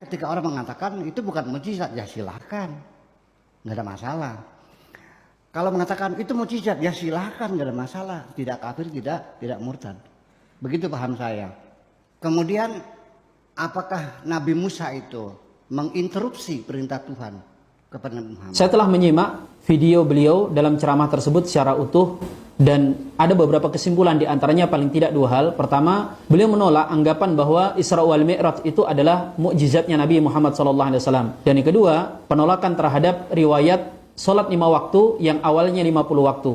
Ketika orang mengatakan itu bukan mukjizat, ya silahkan, nggak ada masalah. Kalau mengatakan itu mukjizat, ya silahkan, nggak ada masalah. Tidak kafir, tidak murtad. Begitu paham saya. Kemudian apakah Nabi Musa itu menginterupsi perintah Tuhan kepada Nabi Muhammad? Saya telah menyimak video beliau dalam ceramah tersebut secara utuh. Dan ada beberapa kesimpulan, di antaranya paling tidak dua hal. Pertama, beliau menolak anggapan bahwa Isra wal Mi'raj itu adalah mukjizatnya Nabi Muhammad SAW. Dan yang kedua, penolakan terhadap riwayat sholat 5 waktu yang awalnya 50 waktu.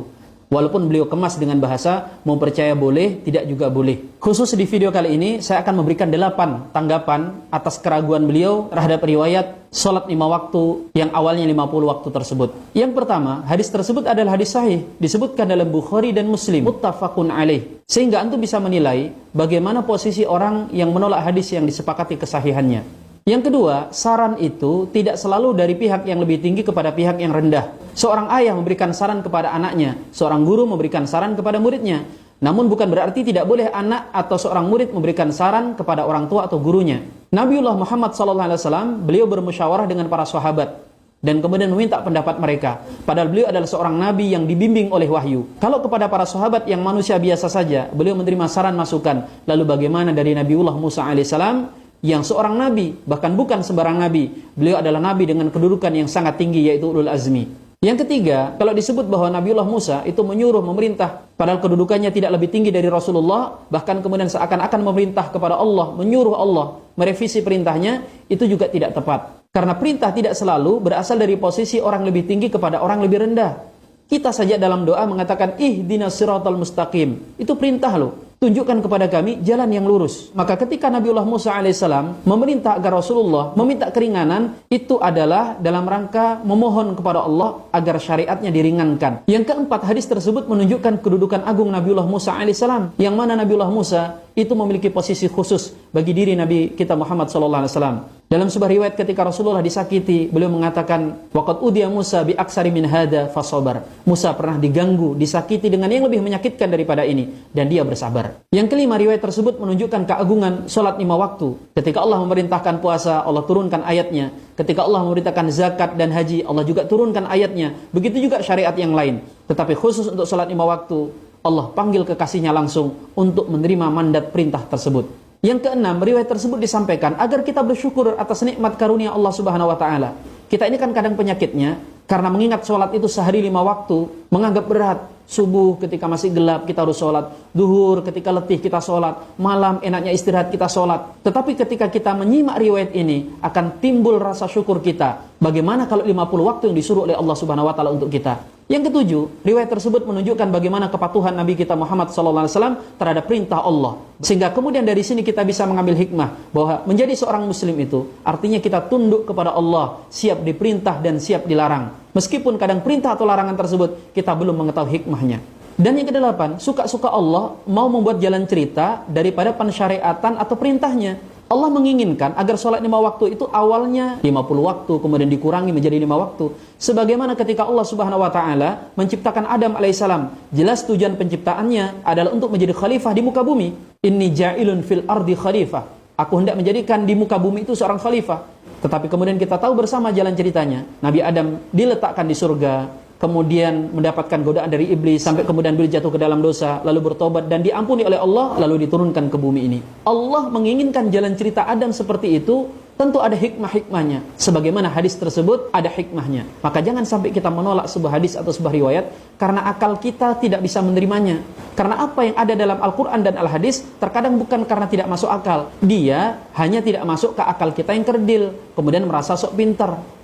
Walaupun beliau kemas dengan bahasa mau percaya boleh, tidak juga boleh. Khusus di video kali ini saya akan memberikan 8 tanggapan atas keraguan beliau terhadap riwayat sholat 5 waktu yang awalnya 50 waktu tersebut. Yang pertama, hadis tersebut adalah hadis sahih, disebutkan dalam Bukhari dan Muslim, muttafaqun alaih. Sehingga antum bisa menilai bagaimana posisi orang yang menolak hadis yang disepakati kesahihannya. Yang kedua, saran itu tidak selalu dari pihak yang lebih tinggi kepada pihak yang rendah. Seorang ayah memberikan saran kepada anaknya, seorang guru memberikan saran kepada muridnya. Namun bukan berarti tidak boleh anak atau seorang murid memberikan saran kepada orang tua atau gurunya. Nabiullah Muhammad SAW, beliau bermusyawarah dengan para sahabat dan kemudian meminta pendapat mereka. Padahal beliau adalah seorang nabi yang dibimbing oleh wahyu. Kalau kepada para sahabat yang manusia biasa saja, beliau menerima saran masukan. Lalu bagaimana dari Nabiullah Musa alaihissalam yang seorang nabi, bahkan bukan sembarang nabi. Beliau adalah nabi dengan kedudukan yang sangat tinggi, yaitu ulul azmi. Yang ketiga, kalau disebut bahwa Nabiullah Musa itu menyuruh memerintah, padahal kedudukannya tidak lebih tinggi dari Rasulullah, bahkan kemudian seakan-akan memerintah kepada Allah, menyuruh Allah merevisi perintahnya, itu juga tidak tepat. Karena perintah tidak selalu berasal dari posisi orang lebih tinggi kepada orang lebih rendah. Kita saja dalam doa mengatakan ihdinas siratal mustaqim. Itu perintah loh. Tunjukkan kepada kami jalan yang lurus. Maka ketika Nabiullah Musa alaihissalam memerintah agar Rasulullah meminta keringanan, itu adalah dalam rangka memohon kepada Allah agar syariatnya diringankan. Yang keempat, hadis tersebut menunjukkan kedudukan agung Nabiullah Musa alaihissalam, yang mana Nabiullah Musa itu memiliki posisi khusus bagi diri Nabi kita Muhammad SAW. Dalam sebuah riwayat ketika Rasulullah disakiti, beliau mengatakan, waqad udiya Musa bi aksari min hada fasabar. Musa pernah diganggu, disakiti dengan yang lebih menyakitkan daripada ini, dan dia bersabar. Yang kelima, riwayat tersebut menunjukkan keagungan sholat 5 waktu. Ketika Allah memerintahkan puasa, Allah turunkan ayatnya. Ketika Allah memerintahkan zakat dan haji, Allah juga turunkan ayatnya. Begitu juga syariat yang lain. Tetapi khusus untuk sholat 5 waktu, Allah panggil kekasihnya langsung untuk menerima mandat perintah tersebut. Yang keenam, riwayat tersebut disampaikan agar kita bersyukur atas nikmat karunia Allah Subhanahu wa taala. Kita ini kan kadang penyakitnya karena mengingat sholat itu sehari 5 waktu menganggap berat. Subuh ketika masih gelap kita harus sholat, duhur ketika letih kita sholat, malam enaknya istirahat kita sholat. Tetapi ketika kita menyimak riwayat ini akan timbul rasa syukur kita. Bagaimana kalau 50 waktu yang disuruh oleh Allah Subhanahu wa taala untuk kita? Yang ketujuh, riwayat tersebut menunjukkan bagaimana kepatuhan Nabi kita Muhammad SAW terhadap perintah Allah. Sehingga kemudian dari sini kita bisa mengambil hikmah bahwa menjadi seorang muslim itu artinya kita tunduk kepada Allah, siap diperintah dan siap dilarang. Meskipun kadang perintah atau larangan tersebut kita belum mengetahui hikmahnya. Dan yang kedelapan, suka-suka Allah mau membuat jalan cerita daripada pensyariatan atau perintahnya. Allah menginginkan agar sholat 5 waktu itu awalnya 50 waktu, kemudian dikurangi menjadi 5 waktu. Sebagaimana ketika Allah Subhanahu wa taala menciptakan Adam alaihissalam, jelas tujuan penciptaannya adalah untuk menjadi khalifah di muka bumi. Inni ja'ilun fil ardi khalifah. Aku hendak menjadikan di muka bumi itu seorang khalifah. Tetapi kemudian kita tahu bersama jalan ceritanya. Nabi Adam diletakkan di surga, kemudian mendapatkan godaan dari iblis, sampai kemudian beliau jatuh ke dalam dosa, lalu bertobat dan diampuni oleh Allah, lalu diturunkan ke bumi ini. Allah menginginkan jalan cerita Adam seperti itu, tentu ada hikmah-hikmahnya. Sebagaimana hadis tersebut ada hikmahnya. Maka jangan sampai kita menolak sebuah hadis atau sebuah riwayat karena akal kita tidak bisa menerimanya. Karena apa yang ada dalam Al-Quran dan Al-Hadis terkadang bukan karena tidak masuk akal. Dia hanya tidak masuk ke akal kita yang kerdil, kemudian merasa sok pintar.